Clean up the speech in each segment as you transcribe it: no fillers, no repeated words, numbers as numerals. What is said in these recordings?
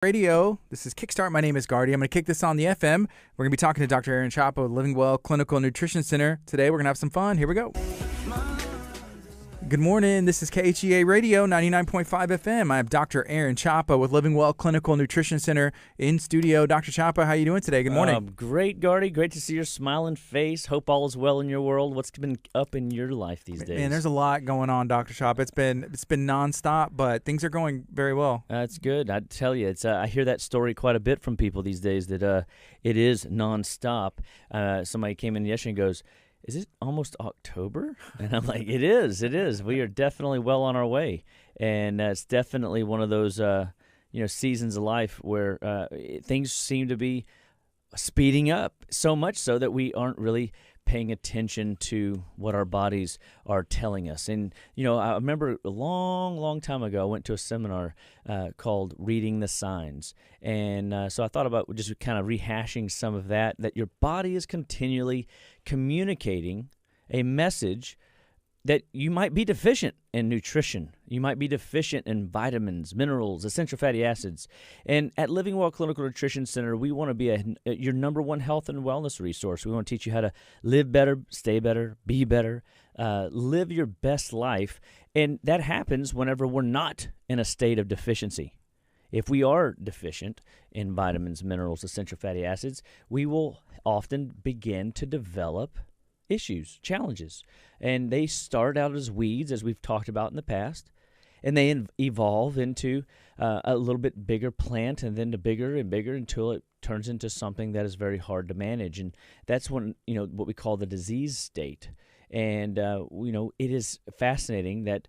Radio. This is Kickstart. My name is Gardy. I'm going to kick this on the FM. We're going to be talking to Dr. Aaron Chapa of Living Well Clinical Nutrition Center. Today, we're going to have some fun. Here we go. Good morning. This is KHEA Radio, 99.5 FM. I have Dr. Aaron Chapa with Living Well Clinical Nutrition Center in studio. Dr. Chapa, how are you doing today? Good morning. Great, Gardy. Great to see your smiling face. Hope all is well in your world. What's been up in your life these days? Man, there's a lot going on, Dr. Chapa. It's been nonstop, but things are going very well. That's good. I tell you, it's I hear that story quite a bit from people these days that it is nonstop. Somebody came in yesterday and goes, "Is it almost October?" And I'm like, it is. We are definitely well on our way. And it's definitely one of those, seasons of life where things seem to be speeding up, so much so that we aren't really paying attention to what our bodies are telling us. And, I remember a long time ago, I went to a seminar called Reading the Signs. And so I thought about just kind of rehashing some of that your body is continually communicating a message that you might be deficient in nutrition. You might be deficient in vitamins, minerals, essential fatty acids. And at Living Well Clinical Nutrition Center, we want to be your number one health and wellness resource. We want to teach you how to live better, stay better, be better, live your best life. And that happens whenever we're not in a state of deficiency. If we are deficient in vitamins, minerals, essential fatty acids, we will often begin to develop issues, challenges. And they start out as weeds, as we've talked about in the past, and they evolve into a little bit bigger plant, and then to bigger and bigger until it turns into something that is very hard to manage. And that's when, what we call the disease state. And, it is fascinating that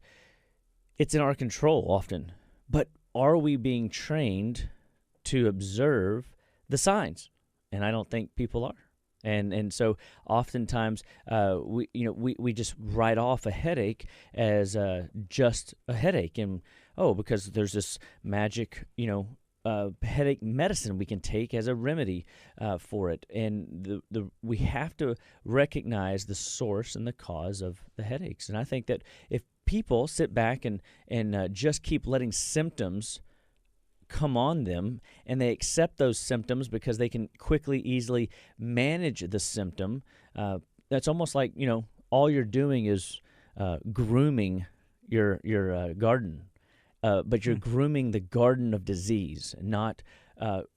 it's in our control often. But are we being trained to observe the signs? And I don't think people are. And so oftentimes we just write off a headache as just a headache, and because there's this magic headache medicine we can take as a remedy for it, and we have to recognize the source and the cause of the headaches. And I think that if people sit back and just keep letting symptoms come on them, and they accept those symptoms because they can quickly, easily manage the symptom, that's almost like, all you're doing is grooming your garden, but you're grooming the garden of disease, not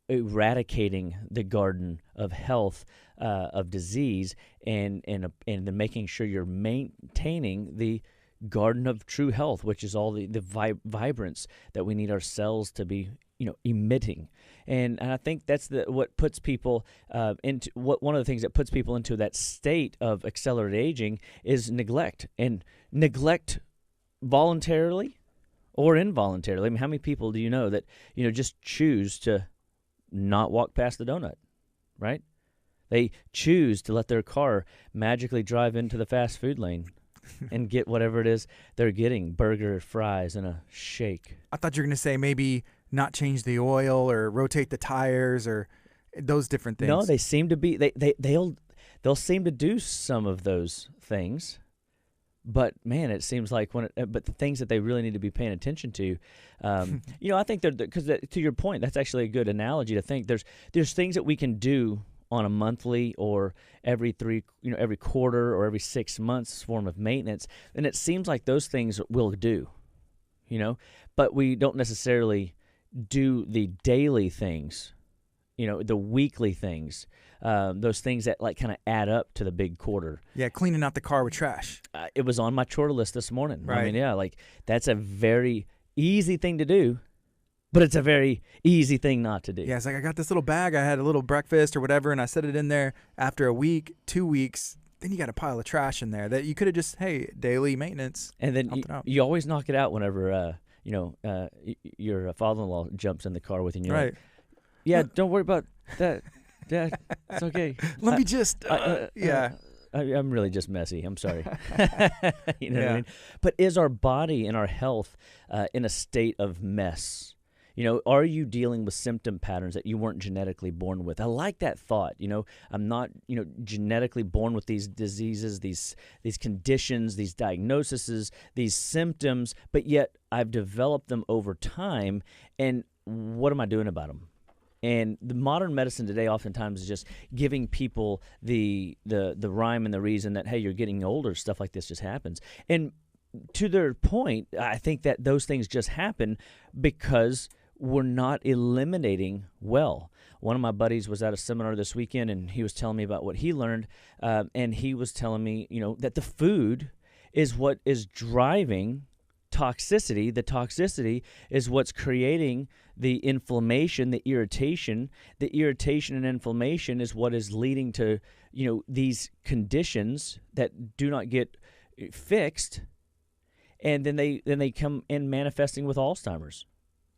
eradicating the garden of health, of disease, and then making sure you're maintaining the garden of true health, which is all the vibrance that we need our cells to be emitting. And I think that's what puts people into one of the things that puts people into that state of accelerated aging is neglect, and neglect voluntarily or involuntarily. I mean, how many people do you know that just choose to not walk past the donut, right? They choose to let their car magically drive into the fast food lane and get whatever it is they're getting, burger, fries, and a shake. I thought you were going to say maybe not change the oil or rotate the tires or those different things. No, they seem to be, they'll seem to do some of those things, but man, it seems like but the things that they really need to be paying attention to, I think because to your point, that's actually a good analogy to think there's things that we can do on a monthly or every quarter or every 6 months form of maintenance, and it seems like those things we'll do, but we don't necessarily do the daily things, the weekly things, those things that kind of add up to the big quarter. Yeah, cleaning out the car with trash. It was on my chore list this morning. Right. I mean, that's a very easy thing to do, but it's a very easy thing not to do. Yeah, it's like I got this little bag. I had a little breakfast or whatever, and I set it in there. After a week, 2 weeks, then you got a pile of trash in there that you could have just, daily maintenance. And then you always knock it out whenever your father-in-law jumps in the car with you. And you're right. Like, yeah, don't worry about that. Dad, it's okay. Let me just, I'm really just messy. I'm sorry. What I mean? But is our body and our health in a state of mess? Are you dealing with symptom patterns that you weren't genetically born with? I like that thought. I'm not, genetically born with these diseases, these conditions, these diagnoses, these symptoms, but yet I've developed them over time. And what am I doing about them? And the modern medicine today oftentimes is just giving people the rhyme and the reason that, hey, you're getting older, stuff like this just happens. And to their point, I think that those things just happen because we're not eliminating well. One of my buddies was at a seminar this weekend, and he was telling me about what he learned, and he was telling me, that the food is what is driving toxicity. The toxicity is what's creating the inflammation, the irritation. The irritation and inflammation is what is leading to, these conditions that do not get fixed, and then they come in manifesting with Alzheimer's.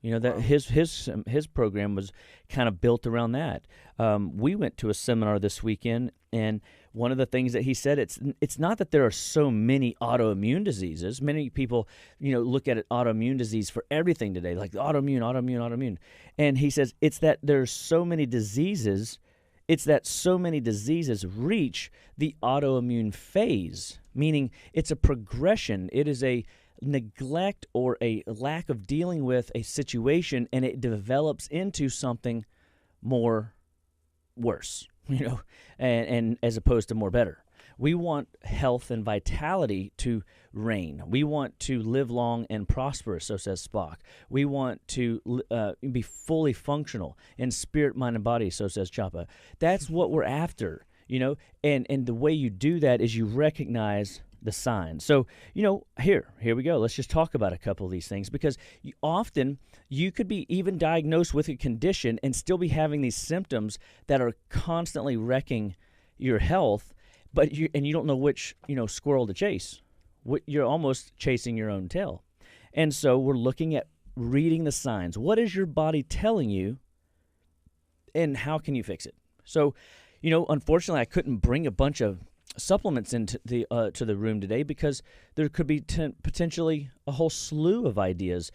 That his program was kind of built around that. We went to a seminar this weekend, and one of the things that he said, it's not that there are so many autoimmune diseases. Many people, look at autoimmune disease for everything today, like autoimmune. And he says it's that there's so many diseases. It's that so many diseases reach the autoimmune phase, meaning it's a progression. It is a neglect or a lack of dealing with a situation, and it develops into something more worse, and as opposed to more better. We want health and vitality to reign. We want to live long and prosperous, so says Spock. We want to be fully functional in spirit, mind, and body, so says Chapa. That's what we're after, and the way you do that is you recognize the signs. So, here we go. Let's just talk about a couple of these things, because often you could be even diagnosed with a condition and still be having these symptoms that are constantly wrecking your health, but you don't know which, squirrel to chase. You're almost chasing your own tail. And so we're looking at reading the signs. What is your body telling you, and how can you fix it? So, unfortunately, I couldn't bring a bunch of supplements into the to the room today, because there could be potentially a whole slew of ideas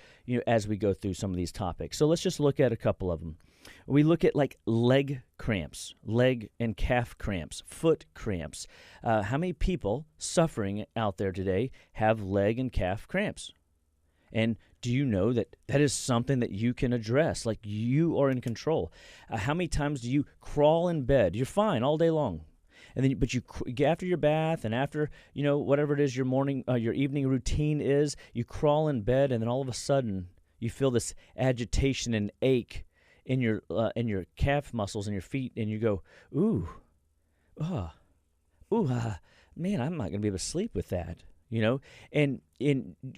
as we go through some of these topics. So let's just look at a couple of them. We look at like leg cramps, leg and calf cramps, foot cramps. How many people suffering out there today have leg and calf cramps? And do you know that is something that you can address? Like, you are in control. How many times do you crawl in bed? You're fine all day long. And then, but you after your bath and after whatever it is your morning, your evening routine is, you crawl in bed, and then all of a sudden you feel this agitation and ache in your calf muscles and your feet, and you go, man, I'm not gonna be able to sleep with that. And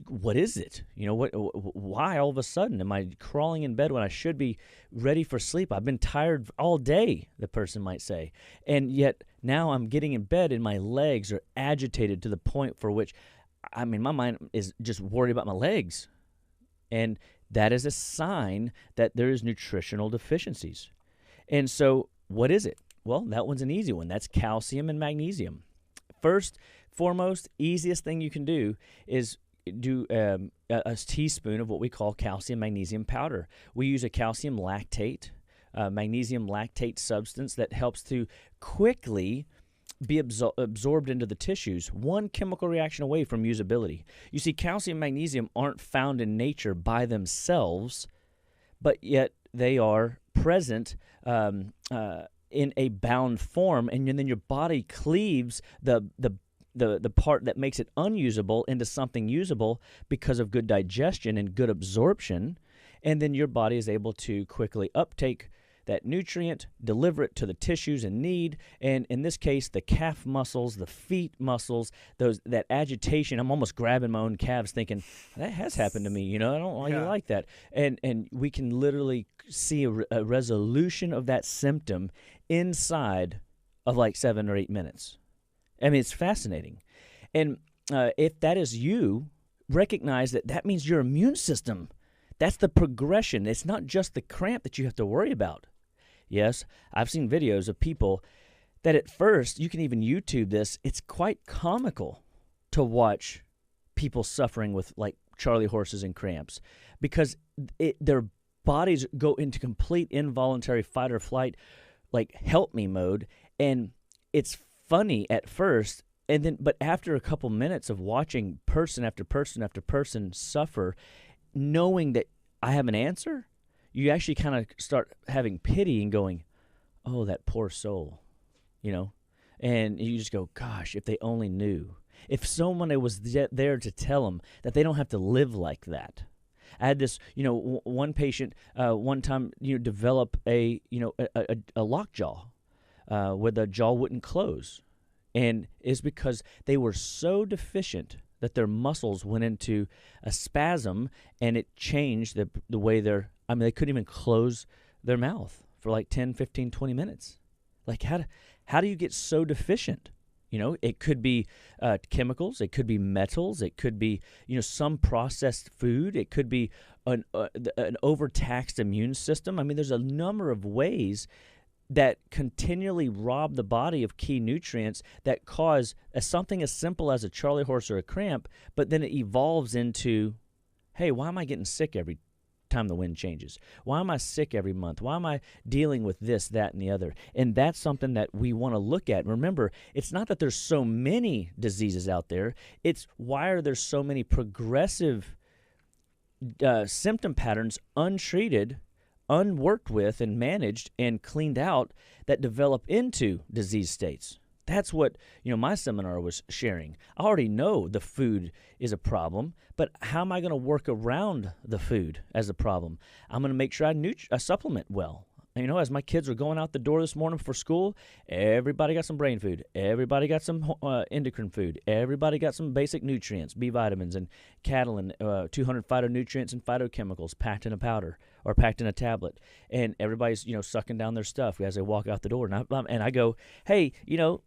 what is it? Why all of a sudden am I crawling in bed when I should be ready for sleep? I've been tired all day, the person might say. And yet now I'm getting in bed and my legs are agitated to the point for which, my mind is just worried about my legs. And that is a sign that there is nutritional deficiencies. And so what is it? Well, that one's an easy one. That's calcium and magnesium. First, foremost, easiest thing you can do is do a teaspoon of what we call calcium magnesium powder. We use a calcium lactate, magnesium lactate substance that helps to quickly be absorbed into the tissues, one chemical reaction away from usability. You see, calcium and magnesium aren't found in nature by themselves, but yet they are present in a bound form, and then your body cleaves the part that makes it unusable into something usable because of good digestion and good absorption, and then your body is able to quickly uptake that nutrient, deliver it to the tissues in need, and in this case, the calf muscles, the feet muscles, that agitation. I'm almost grabbing my own calves thinking, that has happened to me, I don't know why you like that. And we can literally see a resolution of that symptom inside of like 7 or 8 minutes. It's fascinating. And if that is you, recognize that means your immune system. That's the progression. It's not just the cramp that you have to worry about. Yes, I've seen videos of people that at first, you can even YouTube this, it's quite comical to watch people suffering with like Charlie horses and cramps, because their bodies go into complete involuntary fight or flight, like help me mode, and it's funny at first, but after a couple minutes of watching person after person after person suffer, knowing that I have an answer, you actually kind of start having pity and going, oh, that poor soul, and you just go, gosh, if they only knew. If someone was there to tell them that they don't have to live like that. I had this, one patient one time, develop a lockjaw where the jaw wouldn't close. And it's because they were so deficient that their muscles went into a spasm, and it changed the way they couldn't even close their mouth for like 10, 15, 20 minutes. Like, how do you get so deficient? It could be chemicals, it could be metals, it could be, some processed food, it could be an overtaxed immune system. I mean, there's a number of ways that continually rob the body of key nutrients that cause something as simple as a charley horse or a cramp, but then it evolves into, hey, why am I getting sick every time the wind changes? Why am I sick every month? Why am I dealing with this, that, and the other? And that's something that we want to look at. Remember, it's not that there's so many diseases out there. It's why are there so many progressive symptom patterns untreated, unworked with, and managed and cleaned out that develop into disease states. That's what, my seminar was sharing. I already know the food is a problem, but how am I going to work around the food as a problem? I'm going to make sure I supplement well. As my kids were going out the door this morning for school, everybody got some brain food. Everybody got some endocrine food. Everybody got some basic nutrients, B vitamins and catalin, 200 phytonutrients and phytochemicals packed in a powder or packed in a tablet. And everybody's, sucking down their stuff as they walk out the door. And I go, hey,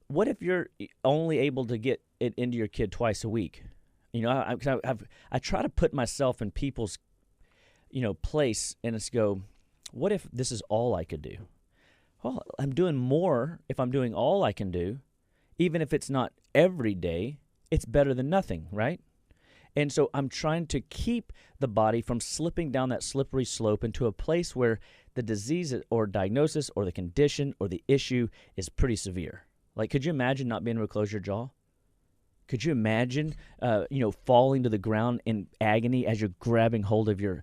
what if you're only able to get it into your kid twice a week? I try to put myself in people's, place, and it's go, what if this is all I could do? Well, I'm doing more if I'm doing all I can do. Even if it's not every day, it's better than nothing, right? And so I'm trying to keep the body from slipping down that slippery slope into a place where the disease or diagnosis or the condition or the issue is pretty severe. Like, could you imagine not being able to close your jaw? Could you imagine, falling to the ground in agony as you're grabbing hold of your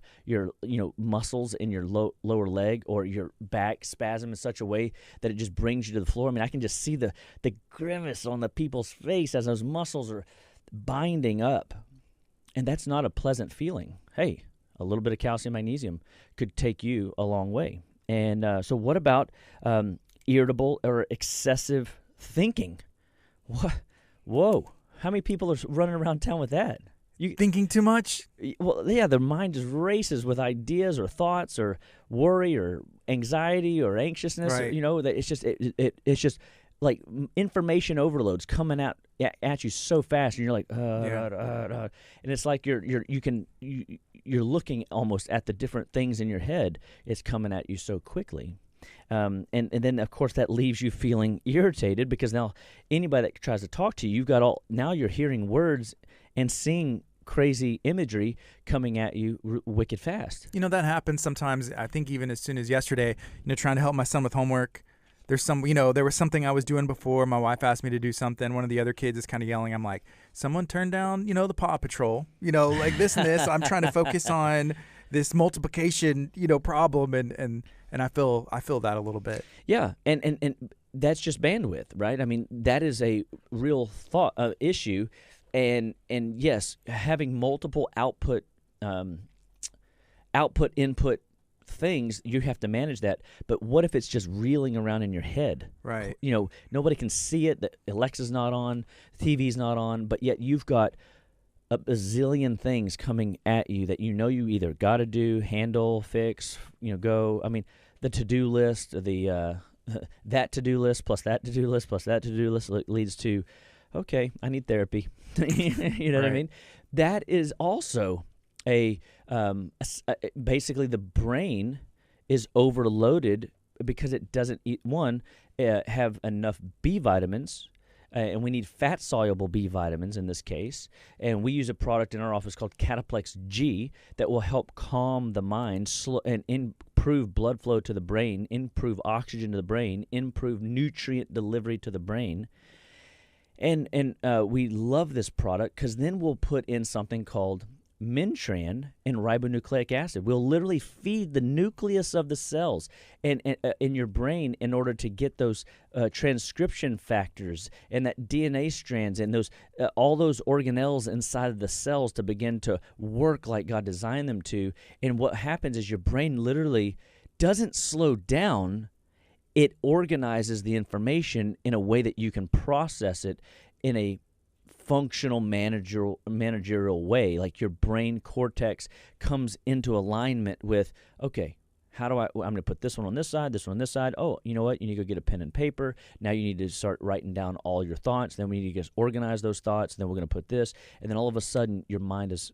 muscles in your lower leg, or your back spasm in such a way that it just brings you to the floor? I mean, I can just see the grimace on the people's face as those muscles are binding up. And that's not a pleasant feeling. Hey, a little bit of calcium, magnesium could take you a long way. And so what about irritable or excessive thinking? What? Whoa. How many people are running around town with that? Thinking too much? Well, yeah, their mind just races with ideas or thoughts or worry or anxiety or anxiousness. Right. It's just like information overloads coming at you so fast, and you're like, and it's like you're looking almost at the different things in your head. It's coming at you so quickly. And then, of course, that leaves you feeling irritated, because now anybody that tries to talk to you, now you're hearing words and seeing crazy imagery coming at you wicked fast. That happens sometimes. I think even as soon as yesterday, trying to help my son with homework. There was something I was doing before. My wife asked me to do something. One of the other kids is kind of yelling. I'm like, someone turn down, the Paw Patrol, like this and this. I'm trying to focus on this multiplication, problem, and I feel that a little bit. Yeah, and that's just bandwidth, right? I mean, that is a real issue, and yes, having multiple output input things, you have to manage that. But what if it's just reeling around in your head? Right. Nobody can see it. The Alexa's not on, the TV's not on, but yet you've got a bazillion things coming at you that you either got to do, handle, fix, go. I mean, the to-do list, that to-do list plus that to-do list plus that to-do list leads to, okay, I need therapy. You know what I mean? That is also basically the brain is overloaded because it doesn't have enough B vitamins. And we need fat-soluble B vitamins in this case. And we use a product in our office called Cataplex G that will help calm the mind and improve blood flow to the brain, improve oxygen to the brain, improve nutrient delivery to the brain. And we love this product because then we'll put in something called Mintran and ribonucleic acid. We'll literally feed the nucleus of the cells and in your brain in order to get those transcription factors and that DNA strands and those all those organelles inside of the cells to begin to work like God designed them to. And what happens is your brain literally doesn't slow down. It organizes the information in a way that you can process it in a functional managerial way. Like your brain cortex comes into alignment with, okay, I'm going to put this one on this side, this one on this side. Oh, you know what? You need to go get a pen and paper. Now you need to start writing down all your thoughts. Then we need to just organize those thoughts. Then we're going to put this. And then all of a sudden your mind is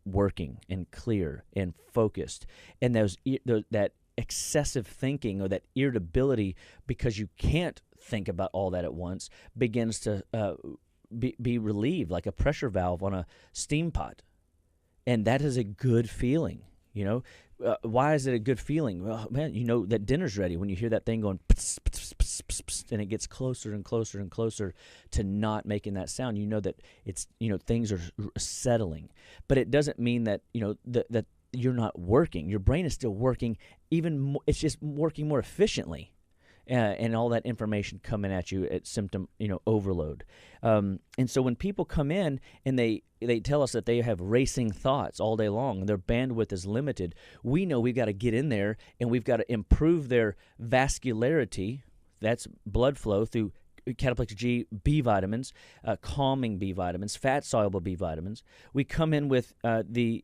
working and clear and focused. And that excessive thinking or that irritability because you can't think about all that at once begins to be relieved like a pressure valve on a steam pot. And that is a good feeling, you know. Why is it a good feeling? Well, man, you know that dinner's ready when you hear that thing going pss, pss, pss, pss, pss, and it gets closer and closer and closer to not making that sound. You know that it's, you know, things are settling. But it doesn't mean that, you know, that you're not working. Your brain is still working even more. It's just working more efficiently. And all that information coming at you at symptom, you know, overload. And so when people come in and they tell us that they have racing thoughts all day long and their bandwidth is limited, we know we've got to get in there and we've got to improve their vascularity. That's blood flow through cataplex G, B vitamins, calming B vitamins, fat-soluble B vitamins. We come in with the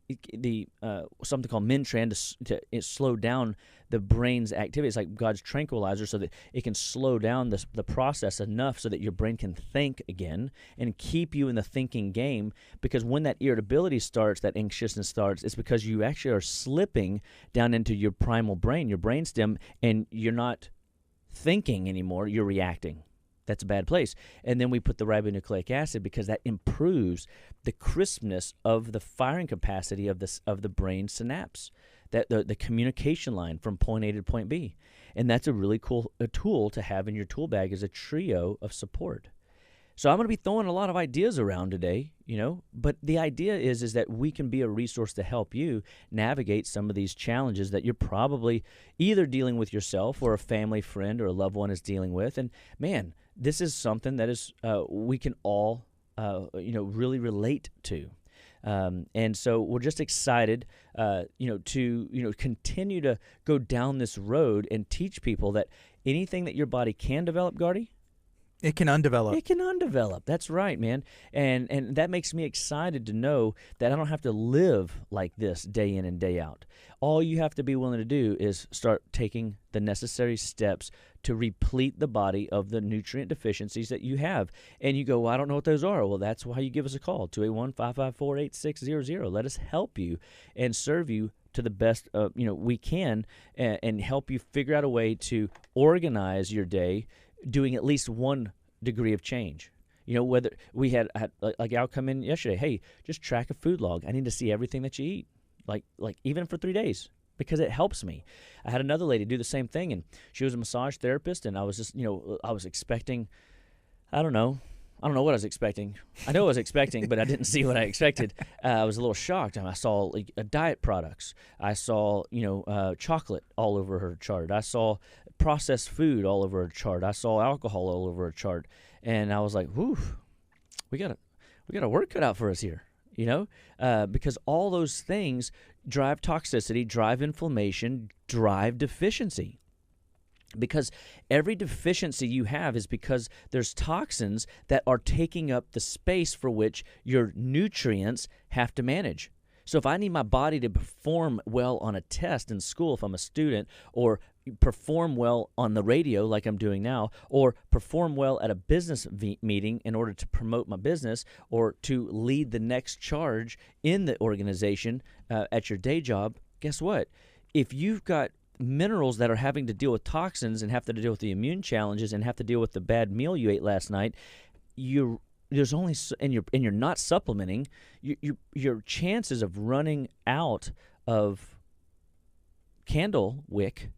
something called Mintran to slow down the brain's activity. It's like God's tranquilizer so that it can slow down the process enough so that your brain can think again and keep you in the thinking game. Because when that irritability starts, that anxiousness starts, it's because you actually are slipping down into your primal brain, your brainstem, and you're not thinking anymore, you're reacting. That's a bad place. And then we put the ribonucleic acid because that improves the crispness of the firing capacity of the brain synapse, that the communication line from point A to point B. And that's a really cool tool to have in your tool bag as a trio of support. So I'm going to be throwing a lot of ideas around today, you know, but the idea is that we can be a resource to help you navigate some of these challenges that you're probably either dealing with yourself or a family friend or a loved one is dealing with. And man, this is something that is we can all, really relate to. And so we're just excited, to continue to go down this road and teach people that anything that your body can develop, Gardy, it can undevelop. It can undevelop. That's right, man. And that makes me excited to know that I don't have to live like this day in and day out. All you have to be willing to do is start taking the necessary steps to replete the body of the nutrient deficiencies that you have. And you go, well, I don't know what those are. Well, that's why you give us a call, 281-554-8600. Let us help you and serve you to the best we can and help you figure out a way to organize your day doing at least 1 degree of change. You know, whether we had like Al come in yesterday, hey, just track a food log. I need to see everything that you eat, like even for 3 days, because it helps me. I had another lady do the same thing, and she was a massage therapist, and I was just, I was expecting, I don't know what I was expecting. I know what I was expecting, but I didn't see what I expected. I was a little shocked. I saw diet products. I saw, chocolate all over her chart. I saw processed food all over her chart. I saw alcohol all over her chart. And I was like, whew, we got a work cut out for us here, because all those things drive toxicity, drive inflammation, drive deficiency. Because every deficiency you have is because there's toxins that are taking up the space for which your nutrients have to manage. So if I need my body to perform well on a test in school if I'm a student, or perform well on the radio like I'm doing now, or perform well at a business meeting in order to promote my business or to lead the next charge in the organization at your day job, guess what? If you've got minerals that are having to deal with toxins and have to deal with the immune challenges and have to deal with the bad meal you ate last night, you're not supplementing, your chances of running out of candle wick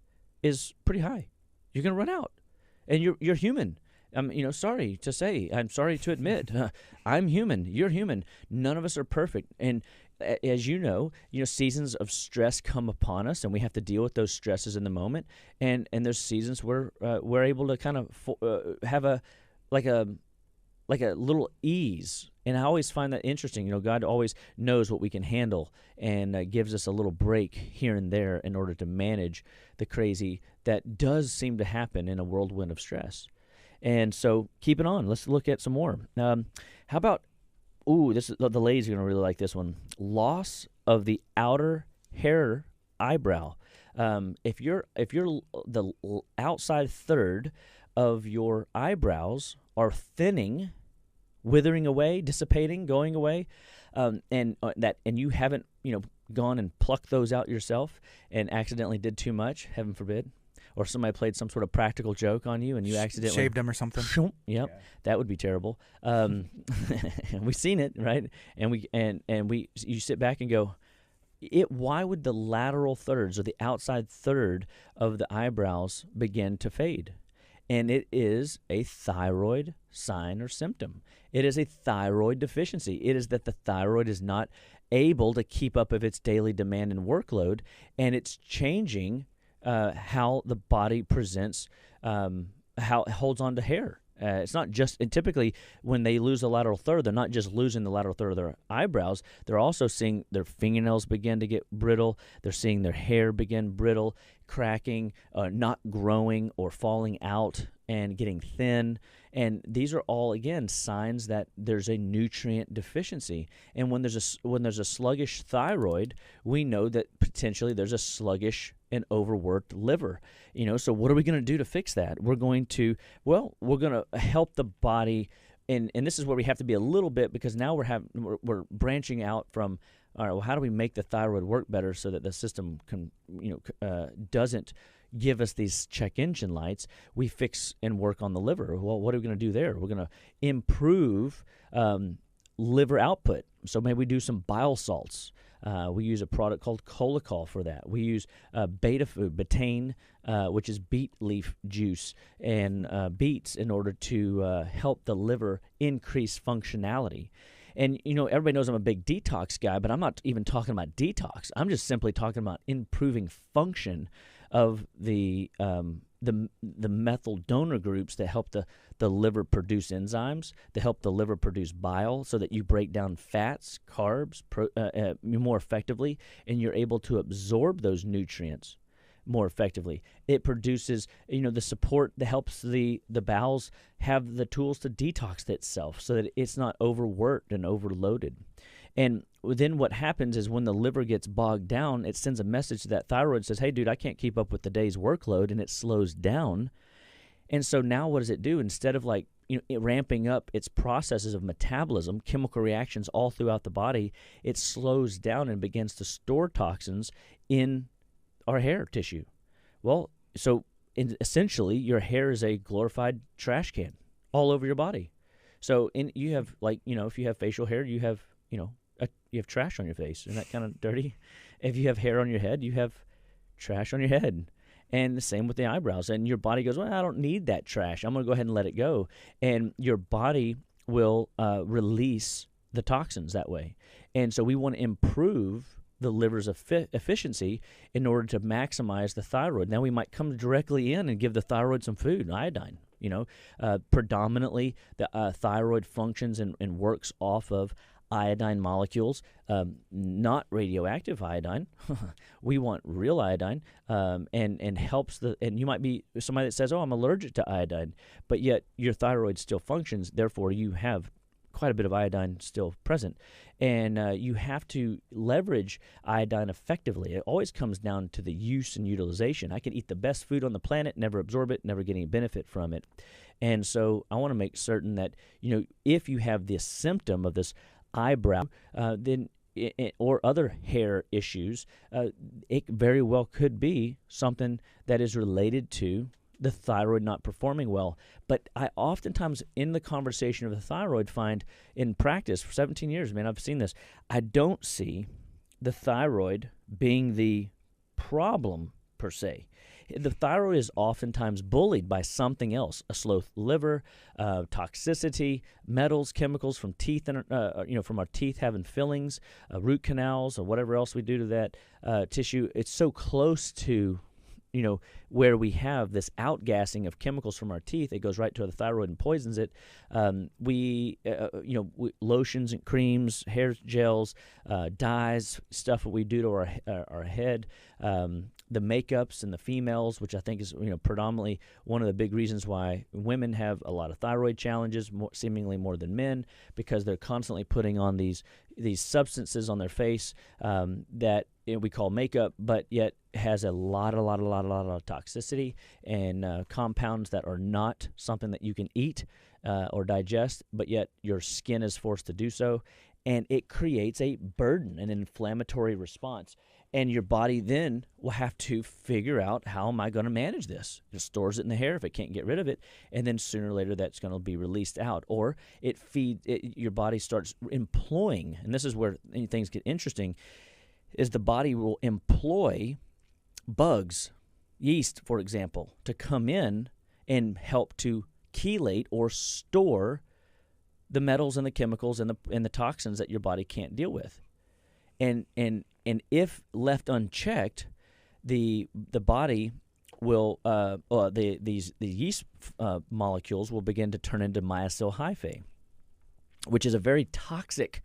is pretty high. You're going to run out, and you're human. I'm sorry to say, I'm sorry to admit, I'm human. You're human. None of us are perfect, and as you know, seasons of stress come upon us, and we have to deal with those stresses in the moment. And there's seasons where we're able to kind of have a little ease. And I always find that interesting. God always knows what we can handle and gives us a little break here and there in order to manage the crazy that does seem to happen in a whirlwind of stress. And so keep it on. Let's look at some more. How about, the ladies are going to really like this one. Loss of the outer hair eyebrow. If you're the outside third of your eyebrows are thinning, withering away, dissipating, going away, and you haven't gone and plucked those out yourself and accidentally did too much, heaven forbid, or somebody played some sort of practical joke on you and you accidentally shaved them or something. Yep, yeah. That would be terrible. We've seen it, right? And you sit back and go, why would the lateral thirds or the outside third of the eyebrows begin to fade? And it is a thyroid sign or symptom. It is a thyroid deficiency. It is that the thyroid is not able to keep up with its daily demand and workload, and it's changing how the body presents, how it holds on to hair. It's not just, and typically when they lose the lateral third, they're not just losing the lateral third of their eyebrows, they're also seeing their fingernails begin to get brittle, they're seeing their hair begin brittle, cracking, not growing or falling out and getting thin. And these are all, again, signs that there's a nutrient deficiency. And when there's a sluggish thyroid, we know that potentially there's a sluggish and overworked liver. So what are we going to do to fix that? We're going to help the body, and this is where we have to be a little bit, because now we're branching out from, all right, well, how do we make the thyroid work better so that the system can, doesn't give us these check engine lights? We fix and work on the liver. Well, what are we going to do there? We're going to improve liver output. So maybe we do some bile salts. We use a product called Colacol for that. We use beta food, betaine, which is beet leaf juice, and beets in order to help the liver increase functionality. And, everybody knows I'm a big detox guy, but I'm not even talking about detox. I'm just simply talking about improving function of the methyl donor groups that help the liver produce enzymes, that help the liver produce bile so that you break down fats, carbs more effectively, and you're able to absorb those nutrients more effectively. It produces, the support that helps the bowels have the tools to detox itself so that it's not overworked and overloaded. And then what happens is when the liver gets bogged down, it sends a message to that thyroid, says, hey, dude, I can't keep up with the day's workload, and it slows down. And so now what does it do? Instead of ramping up its processes of metabolism, chemical reactions all throughout the body, it slows down and begins to store toxins in our hair tissue. Well, so essentially your hair is a glorified trash can all over your body. So you have, if you have facial hair, you have, you have trash on your face. Isn't that kind of dirty? If you have hair on your head, you have trash on your head. And the same with the eyebrows. And your body goes, well, I don't need that trash. I'm going to go ahead and let it go. And your body will release the toxins that way. And so we want to improve the liver's efficiency in order to maximize the thyroid. Now we might come directly in and give the thyroid some food, iodine. Predominantly the thyroid functions and works off of iodine molecules, not radioactive iodine. We want real iodine, and helps and you might be somebody that says, oh, I'm allergic to iodine, but yet your thyroid still functions, therefore you have quite a bit of iodine still present. And you have to leverage iodine effectively. It always comes down to the use and utilization. I can eat the best food on the planet, never absorb it, never get any benefit from it. And so I want to make certain that, if you have this symptom of this eyebrow, then or other hair issues, it very well could be something that is related to the thyroid not performing well. But I oftentimes, in the conversation of the thyroid, find in practice for 17 years, man, I've seen this, I don't see the thyroid being the problem per se. the thyroid is oftentimes bullied by something else: a slow liver, toxicity, metals, chemicals from teeth, and from our teeth having fillings, root canals, or whatever else we do to that tissue. It's so close to where we have this outgassing of chemicals from our teeth. It goes right to the thyroid and poisons it. Lotions and creams, hair gels, dyes, stuff that we do to our head, the makeups and the females, which I think is predominantly one of the big reasons why women have a lot of thyroid challenges, seemingly more than men, because they're constantly putting on these substances on their face that we call makeup, but yet has a lot of toxicity and compounds that are not something that you can eat or digest, but yet your skin is forced to do so, and it creates a burden, an inflammatory response. And your body then will have to figure out, how am I going to manage this? It stores it in the hair if it can't get rid of it, and then sooner or later that's going to be released out. Or your body starts employing, and this is where things get interesting, is the body will employ bugs, yeast, for example, to come in and help to chelate or store the metals and the chemicals and the toxins that your body can't deal with. And if left unchecked, the body will the yeast molecules will begin to turn into myosyl hyphae, which is a very toxic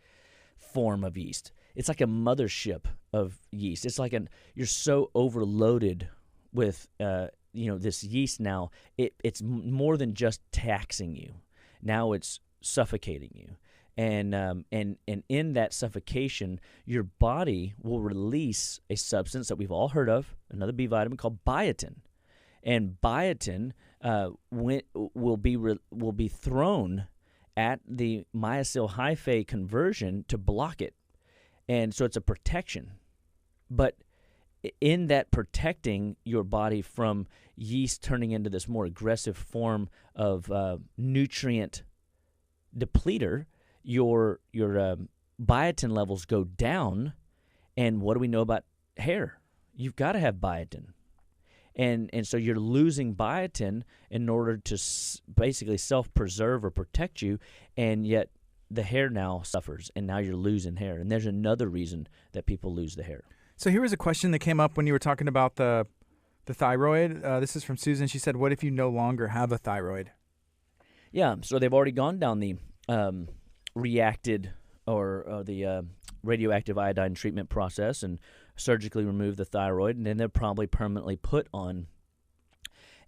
form of yeast. It's like a mothership of yeast. It's like you're so overloaded with this yeast now. It's more than just taxing you. Now it's suffocating you. And in that suffocation, your body will release a substance that we've all heard of, another B vitamin called biotin. And biotin will be thrown at the myosyl hyphae conversion to block it. And so it's a protection. But in that protecting your body from yeast turning into this more aggressive form of nutrient depleter, your biotin levels go down. And what do we know about hair? You've got to have biotin. And so you're losing biotin in order to basically self-preserve or protect you, and yet the hair now suffers, and now you're losing hair. And there's another reason that people lose the hair. So here was a question that came up when you were talking about the thyroid. This is from Susan. She said, what if you no longer have a thyroid? Yeah, so they've already gone down the reacted or the radioactive iodine treatment process and surgically removed the thyroid, and then they're probably permanently put on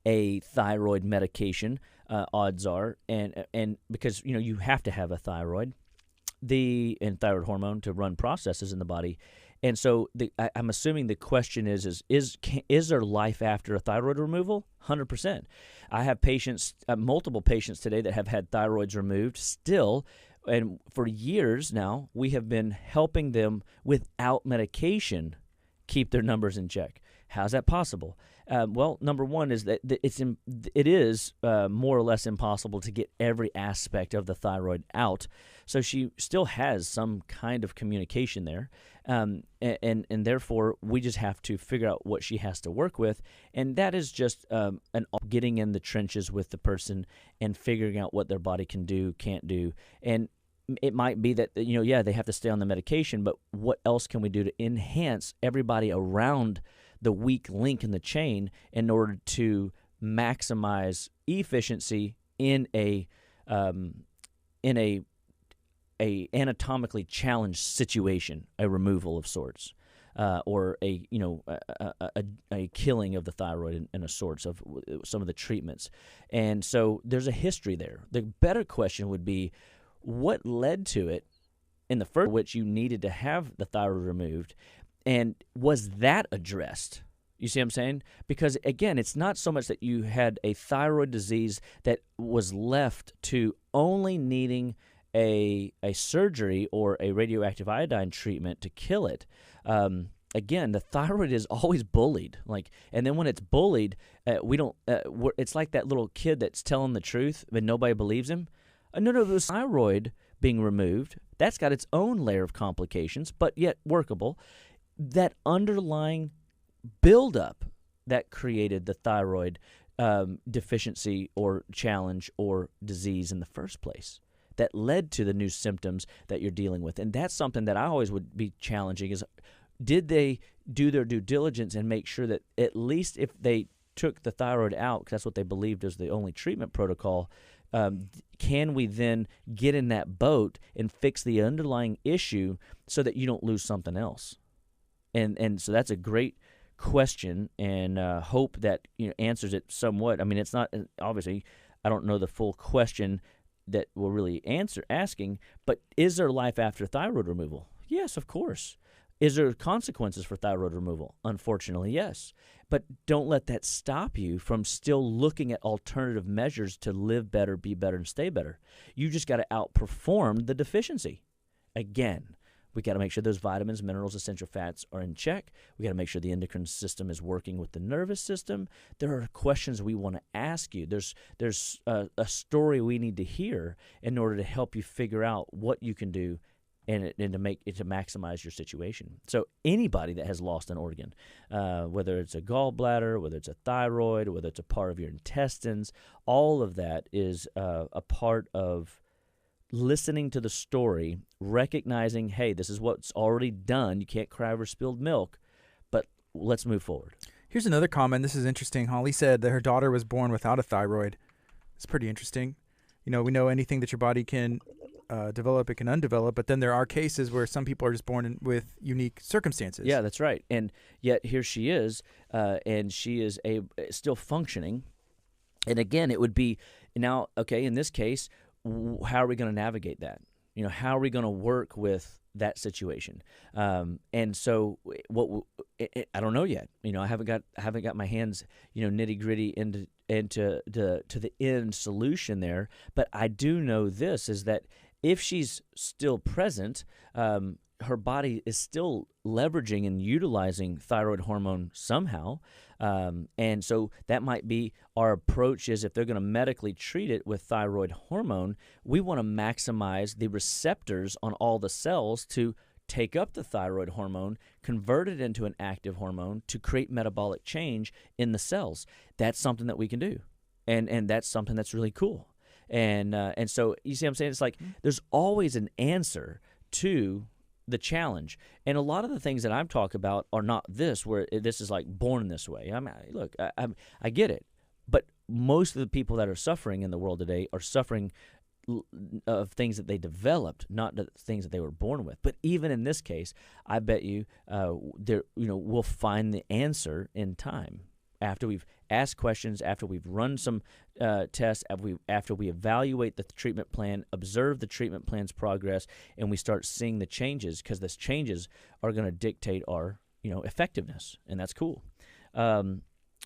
a thyroid medication, odds are, and because you have to have a thyroid, and thyroid hormone to run processes in the body, and so I'm assuming the question is there life after a thyroid removal? 100%. I have patients, multiple patients today that have had thyroids removed still, and for years now we have been helping them without medication keep their numbers in check. How's that possible? Well, number one is that it is more or less impossible to get every aspect of the thyroid out. So she still has some kind of communication there, and therefore we just have to figure out what she has to work with, and that is just getting in the trenches with the person and figuring out what their body can do, can't do, and it might be that they have to stay on the medication, but what else can we do to enhance everybody around the weak link in the chain in order to maximize efficiency in a anatomically challenged situation, a removal of sorts, or a killing of the thyroid in a sorts of some of the treatments. And so there's a history there. The better question would be, what led to it in the first, which you needed to have the thyroid removed, and was that addressed? You see what I'm saying? Because, again, it's not so much that you had a thyroid disease that was left to only needing a surgery or a radioactive iodine treatment to kill it. Again, the thyroid is always bullied. And then when it's bullied, it's like that little kid that's telling the truth, but nobody believes him. No, the thyroid being removed, that's got its own layer of complications, but yet workable. That underlying buildup that created the thyroid deficiency or challenge or disease in the first place, that led to the new symptoms that you're dealing with. And that's something that I always would be challenging is, did they do their due diligence and make sure that at least if they took the thyroid out, because that's what they believed was the only treatment protocol, can we then get in that boat and fix the underlying issue so that you don't lose something else? And so that's a great question, and hope that answers it somewhat. I mean, it's not obviously. I don't know the full question that we're really asking, but is there life after thyroid removal? Yes, of course. Is there consequences for thyroid removal? Unfortunately, yes. But don't let that stop you from still looking at alternative measures to live better, be better, and stay better. You just got to outperform the deficiency. Again, we got to make sure those vitamins, minerals, essential fats are in check. We got to make sure the endocrine system is working with the nervous system. There are questions we want to ask you. There's a story we need to hear in order to help you figure out what you can do and to make it to maximize your situation. So anybody that has lost an organ, whether it's a gallbladder, whether it's a thyroid, whether it's a part of your intestines, all of that is a part of listening to the story, recognizing, hey, this is what's already done. You can't cry over spilled milk, but let's move forward. Here's another comment. This is interesting. Holly said that her daughter was born without a thyroid. It's pretty interesting. We know anything that your body can develop, it can undevelop, but then there are cases where some people are just born with unique circumstances. Yeah, that's right. And yet here she is, and she is still functioning. And again, it would be now, okay, in this case, how are we going to navigate that? How are we going to work with that situation? And so, I don't know yet. I haven't got my hands, nitty gritty into the end solution there. But I do know this is that if she's still present, her body is still leveraging and utilizing thyroid hormone somehow. And so that might be our approach is if they're going to medically treat it with thyroid hormone, we want to maximize the receptors on all the cells to take up the thyroid hormone, convert it into an active hormone to create metabolic change in the cells. That's something that we can do. And that's something that's really cool. And so you see what I'm saying? It's like there's always an answer to the challenge. And a lot of the things that I'm talking about are not this, where this is like born this way. Look, I get it. But most of the people that are suffering in the world today are suffering of things that they developed, not the things that they were born with. But even in this case, I bet you, we'll find the answer in time. After we've asked questions, after we've run some tests, after we evaluate the treatment plan, observe the treatment plan's progress, and we start seeing the changes, because those changes are going to dictate our effectiveness, and that's cool.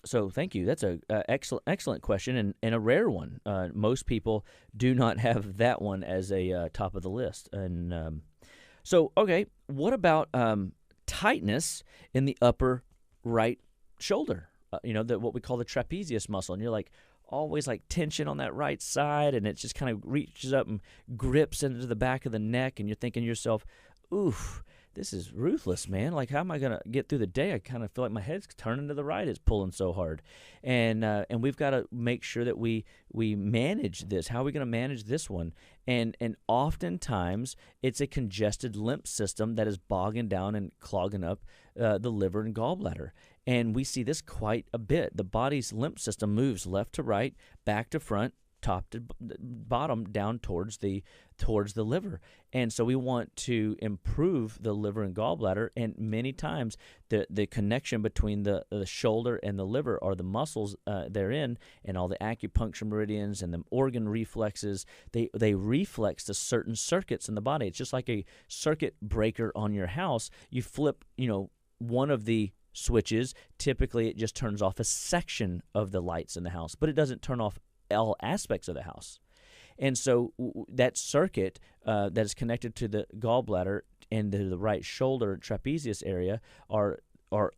So thank you. That's a excellent question and a rare one. Most people do not have that one as a top of the list. And so, okay, what about tightness in the upper right shoulder? What we call the trapezius muscle, and you're like always like tension on that right side, and it just kind of reaches up and grips into the back of the neck, and you're thinking to yourself, oof, this is ruthless, man. Like, how am I going to get through the day? I kind of feel like my head's turning to the right. It's pulling so hard. And we've got to make sure that we manage this. How are we going to manage this one? And oftentimes, it's a congested lymph system that is bogging down and clogging up the liver and gallbladder. And we see this quite a bit. The body's lymph system moves left to right, back to front, top to bottom, down towards the liver. And so we want to improve the liver and gallbladder, and many times the connection between the shoulder and the liver are the muscles therein, and all the acupuncture meridians and the organ reflexes, they reflex to certain circuits in the body. It's just like a circuit breaker on your house. You flip, one of the switches, typically it just turns off a section of the lights in the house, but it doesn't turn off all aspects of the house. And so that circuit that is connected to the gallbladder and to the right shoulder trapezius area are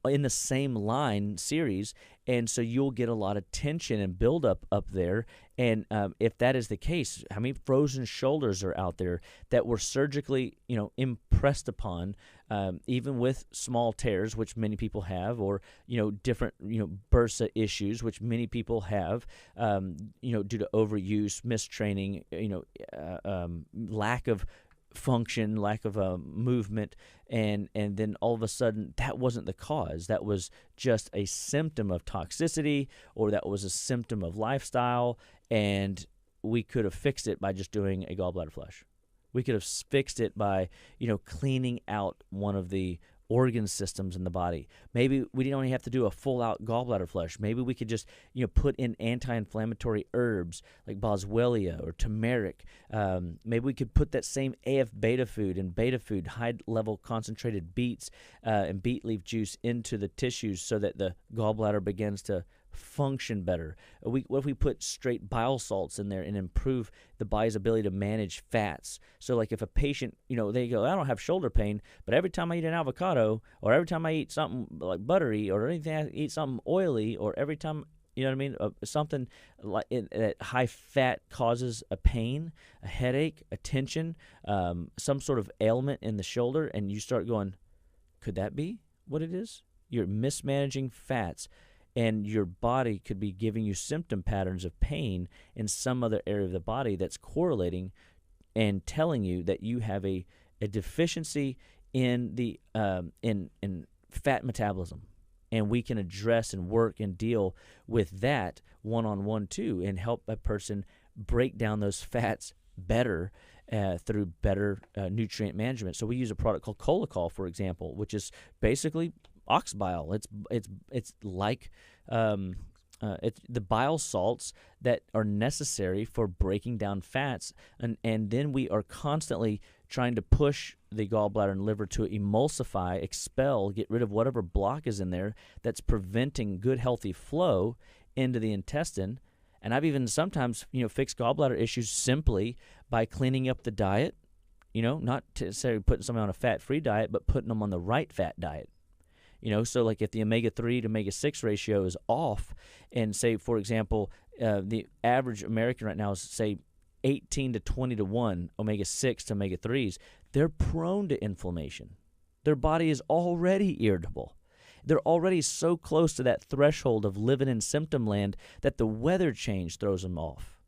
in the same line series, and so you'll get a lot of tension and buildup up there. And if that is the case, how many frozen shoulders are out there that were surgically, impressed upon even with small tears, which many people have, or different bursa issues, which many people have, due to overuse, mistraining, lack of function, lack of movement, and then all of a sudden that wasn't the cause. That was just a symptom of toxicity, or that was a symptom of lifestyle, and we could have fixed it by just doing a gallbladder flush. We could have fixed it by cleaning out one of the organ systems in the body. Maybe we didn't only have to do a full-out gallbladder flush. Maybe we could just put in anti-inflammatory herbs like boswellia or turmeric. Maybe we could put that same AF beta food and beta food, high-level concentrated beets and beet leaf juice into the tissues so that the gallbladder begins to function better. What if we put straight bile salts in there and improve the body's ability to manage fats? So like if a patient, they go, I don't have shoulder pain, but every time I eat an avocado, or every time I eat something like buttery, or anything I eat something oily, or every time, something like that high fat causes a pain, a headache, a tension, some sort of ailment in the shoulder, and you start going, could that be what it is? You're mismanaging fats, and your body could be giving you symptom patterns of pain in some other area of the body that's correlating and telling you that you have a deficiency in the in fat metabolism. And we can address and work and deal with that one-on-one too, and help a person break down those fats better through better nutrient management. So we use a product called Colacol, for example, which is basically ox bile. It's like it's the bile salts that are necessary for breaking down fats, and then we are constantly trying to push the gallbladder and liver to emulsify, expel, get rid of whatever block is in there that's preventing good healthy flow into the intestine. And I've even sometimes fixed gallbladder issues simply by cleaning up the diet, not necessarily putting someone on a fat-free diet, but putting them on the right fat diet. So like if the omega-3 to omega-6 ratio is off, and say, for example, the average American right now is, say, 18 to 20 to 1 omega-6 to omega-3s, they're prone to inflammation. Their body is already irritable. They're already so close to that threshold of living in symptom land that the weather change throws them off.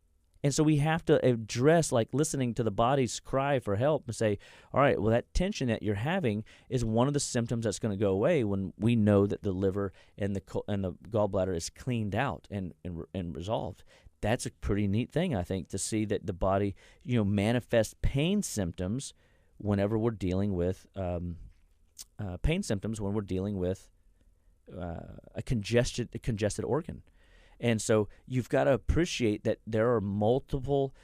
And so we have to address, like listening to the body's cry for help, and say, all right, well, that tension that you're having is one of the symptoms that's going to go away when we know that the liver and the gallbladder is cleaned out and resolved. That's a pretty neat thing, I think, to see that the body, manifests pain symptoms whenever we're dealing with a congested organ. And so you've got to appreciate that there are multiple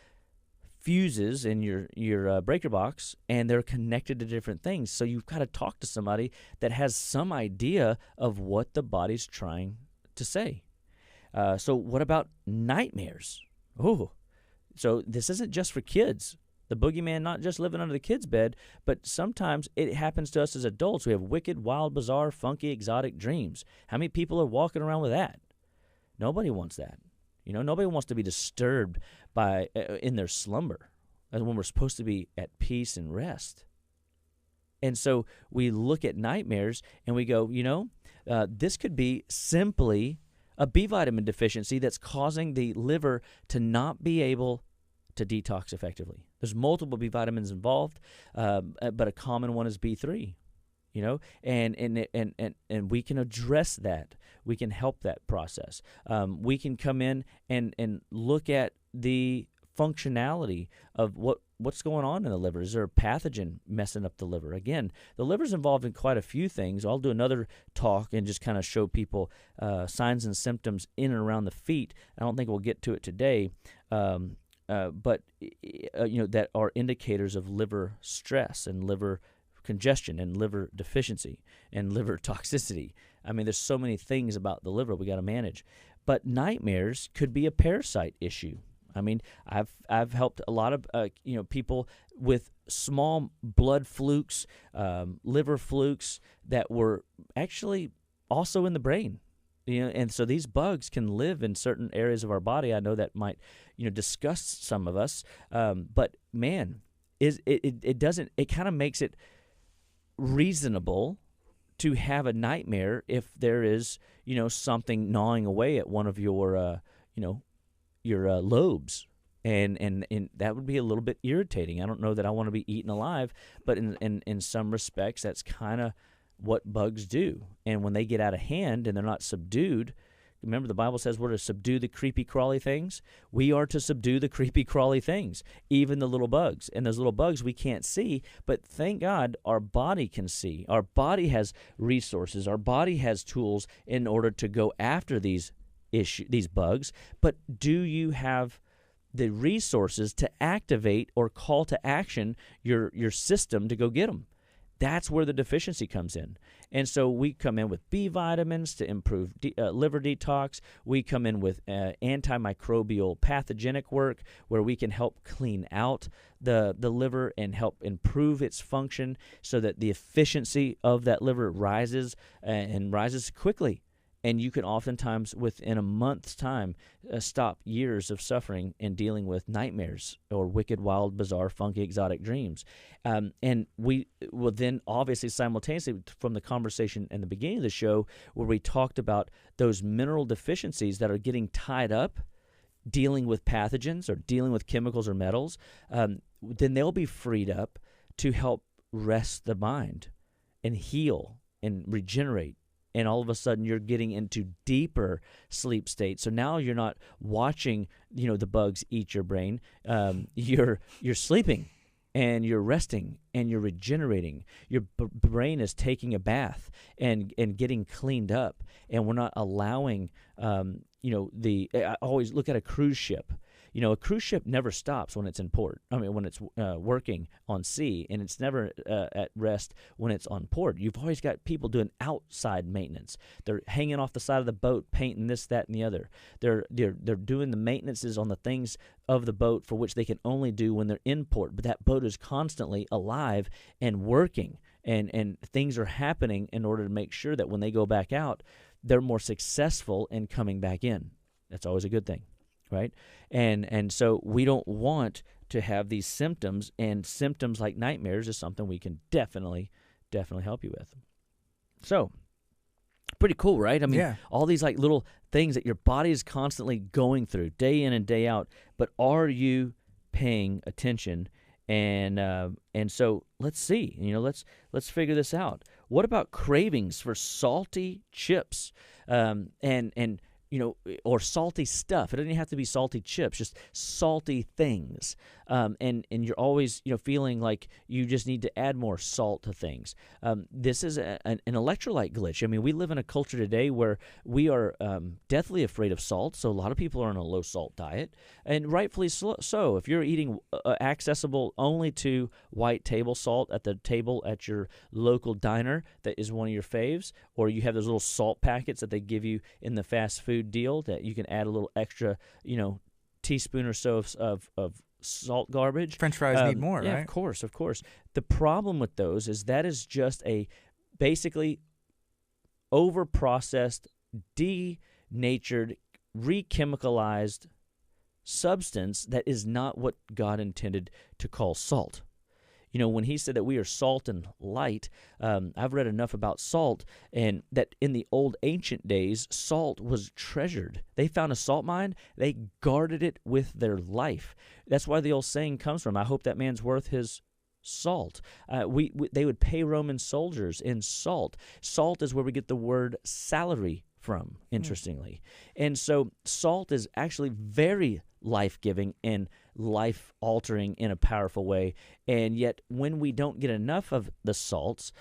fuses in your breaker box, and they're connected to different things. So you've got to talk to somebody that has some idea of what the body's trying to say. So what about nightmares? Oh, so this isn't just for kids. The boogeyman not just living under the kid's bed, but sometimes it happens to us as adults. We have wicked, wild, bizarre, funky, exotic dreams. How many people are walking around with that? Nobody wants that. Nobody wants to be disturbed by in their slumber when we're supposed to be at peace and rest. And so we look at nightmares and we go, this could be simply a B vitamin deficiency that's causing the liver to not be able to detox effectively. There's multiple B vitamins involved, but a common one is B3. And we can address that. We can help that process. We can come in and look at the functionality of what's going on in the liver. Is there a pathogen messing up the liver? Again, the liver's involved in quite a few things. I'll do another talk and just kind of show people signs and symptoms in and around the feet. I don't think we'll get to it today, but that are indicators of liver stress and liver congestion and liver deficiency and liver toxicity. I mean, there's so many things about the liver we got to manage. But nightmares could be a parasite issue. I mean, I've helped a lot of people with small blood flukes, liver flukes that were actually also in the brain. And so these bugs can live in certain areas of our body. I know that might disgust some of us, but man, it kind of makes it reasonable to have a nightmare if there is, something gnawing away at one of your, your lobes. And that would be a little bit irritating. I don't know that I want to be eaten alive, but in some respects, that's kind of what bugs do. And when they get out of hand and they're not subdued, remember the Bible says we're to subdue the creepy, crawly things. We are to subdue the creepy, crawly things, even the little bugs. And those little bugs we can't see, but thank God our body can see. Our body has resources. Our body has tools in order to go after these bugs. But do you have the resources to activate or call to action your system to go get them? That's where the deficiency comes in. And so we come in with B vitamins to improve liver detox. We come in with antimicrobial pathogenic work where we can help clean out the liver and help improve its function so that the efficiency of that liver rises and rises quickly. And you can oftentimes, within a month's time, stop years of suffering and dealing with nightmares or wicked, wild, bizarre, funky, exotic dreams. And we will then obviously simultaneously, from the conversation in the beginning of the show where we talked about those mineral deficiencies that are getting tied up, dealing with pathogens or dealing with chemicals or metals, then they'll be freed up to help rest the mind and heal and regenerate. And all of a sudden you're getting into deeper sleep states. So now you're not watching, the bugs eat your brain. You're sleeping and you're resting and you're regenerating. Your brain is taking a bath and getting cleaned up. And we're not allowing, I always look at a cruise ship. A cruise ship never stops when it's in port. When it's working on sea, and it's never at rest when it's on port. You've always got people doing outside maintenance. They're hanging off the side of the boat, painting this, that, and the other. They're doing the maintenances on the things of the boat for which they can only do when they're in port. But that boat is constantly alive and working, and things are happening in order to make sure that when they go back out, they're more successful in coming back in. That's always a good thing. Right? And so we don't want to have these symptoms, and symptoms like nightmares is something we can definitely help you with. So, pretty cool, right? All these like little things that your body is constantly going through day in and day out, but are you paying attention? And so let's see, let's figure this out. What about cravings for salty chips? Or salty stuff. It doesn't have to be salty chips, just salty things. And you're always, feeling like you just need to add more salt to things. This is an electrolyte glitch. We live in a culture today where we are deathly afraid of salt, so a lot of people are on a low-salt diet, and rightfully so. If you're eating accessible only to white table salt at the table at your local diner that is one of your faves, or you have those little salt packets that they give you in the fast food deal that you can add a little extra, teaspoon or so of salt garbage. French fries need more, yeah, right? Of course. The problem with those is that is just a basically over-processed, denatured, re-chemicalized substance that is not what God intended to call salt. When he said that we are salt and light, I've read enough about salt, and that in the old ancient days, salt was treasured. They found a salt mine, they guarded it with their life. That's why the old saying comes from, I hope that man's worth his salt. They would pay Roman soldiers in salt. Salt is where we get the word salary from, interestingly. And so salt is actually very life-giving and life-altering in a powerful way. And yet, when we don't get enough of the salts,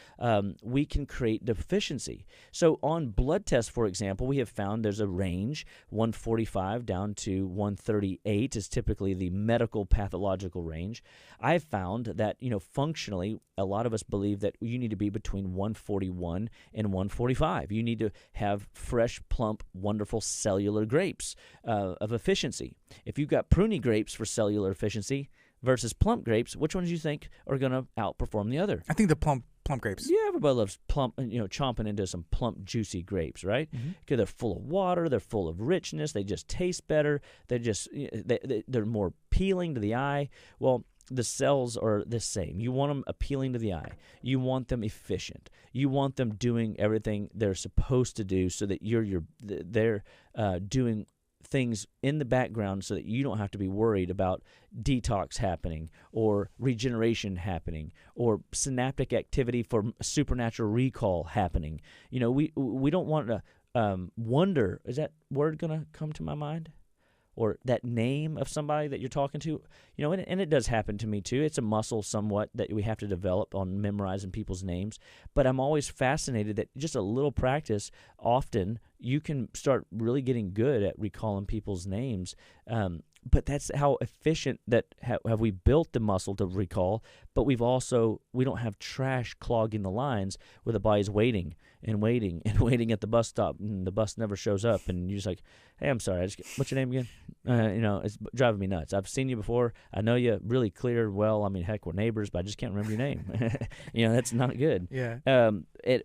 we can create deficiency. So on blood tests, for example, we have found there's a range, 145 down to 138 is typically the medical pathological range. I've found that, functionally, a lot of us believe that you need to be between 141 and 145. You need to have fresh, plump, wonderful cellular grapes of efficiency. If you've got pruny grapes for cellular efficiency versus plump grapes, which ones do you think are going to outperform the other? I think the plump grapes. Yeah, everybody loves plump, chomping into some plump, juicy grapes, right? Because they're full of water, they're full of richness, they just taste better, they're more appealing to the eye. Well, the cells are the same. You want them appealing to the eye. You want them efficient. You want them doing everything they're supposed to do, so that they're doing things in the background, so that you don't have to be worried about detox happening or regeneration happening or synaptic activity for supernatural recall happening. We don't want to wonder. Is that word going to come to my mind? Or that name of somebody that you're talking to, and it does happen to me too. It's a muscle somewhat that we have to develop on memorizing people's names. But I'm always fascinated that just a little practice, often you can start really getting good at recalling people's names. But that's how efficient that have we built the muscle to recall. But we don't have trash clogging the lines where the body's waiting and waiting and waiting at the bus stop, and the bus never shows up, and you're just like, hey, I'm sorry, what's your name again? It's driving me nuts. I've seen you before. I know you really clear well. I mean, heck, we're neighbors, but I just can't remember your name. That's not good. Yeah.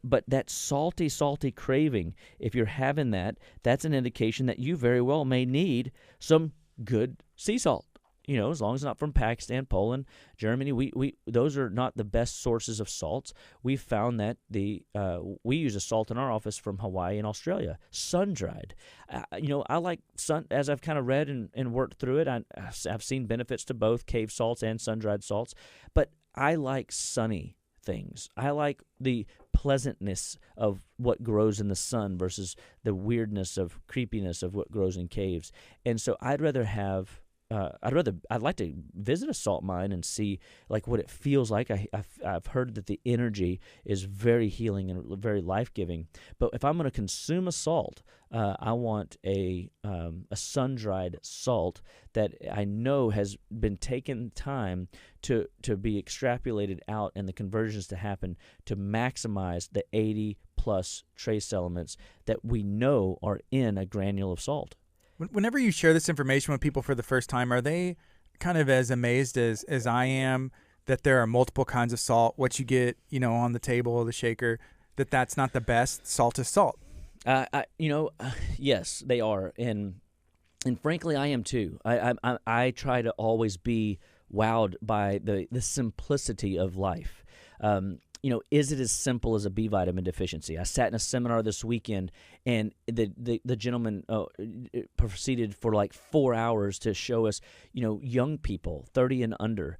But that salty craving, if you're having that, that's an indication that you very well may need some good sea salt. As long as it's not from Pakistan, Poland, Germany, we those are not the best sources of salts. We've found that we use a salt in our office from Hawaii and Australia, sun-dried. I like sun, as I've kind of read and worked through it. I've seen benefits to both cave salts and sun-dried salts, but I like sunny things. I like the pleasantness of what grows in the sun versus the weirdness of creepiness of what grows in caves. And so I'd like to visit a salt mine and see like what it feels like. I've heard that the energy is very healing and very life-giving. But if I'm going to consume a salt, I want a sun-dried salt that I know has been taken time to be extrapolated out and the conversions to happen to maximize the 80-plus trace elements that we know are in a granule of salt. Whenever you share this information with people for the first time, are they kind of as amazed as I am that there are multiple kinds of salt, what you get, on the table or the shaker, that's not the best? Salt is salt. Yes, they are. And frankly, I am too. I try to always be wowed by the simplicity of life. Is it as simple as a B vitamin deficiency? I sat in a seminar this weekend, and the gentleman proceeded for like 4 hours to show us, young people, 30 and under,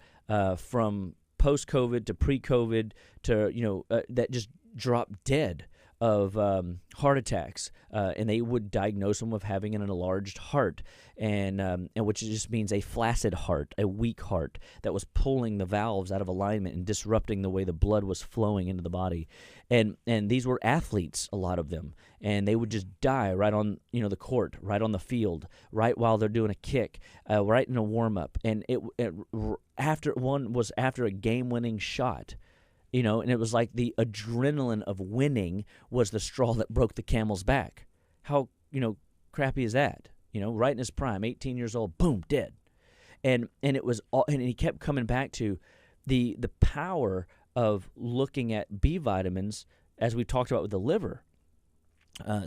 from post-COVID to pre-COVID to, that just dropped dead of heart attacks, and they would diagnose them with having an enlarged heart, and which just means a flaccid heart, a weak heart that was pulling the valves out of alignment and disrupting the way the blood was flowing into the body. And these were athletes, a lot of them, and they would just die right on the court, right on the field, right while they're doing a kick, right in a warm up, and after a game-winning shot. And it was like the adrenaline of winning was the straw that broke the camel's back. How, crappy is that? Right in his prime, 18 years old, boom, dead. And it was all, and he kept coming back to the power of looking at B vitamins, as we talked about with the liver.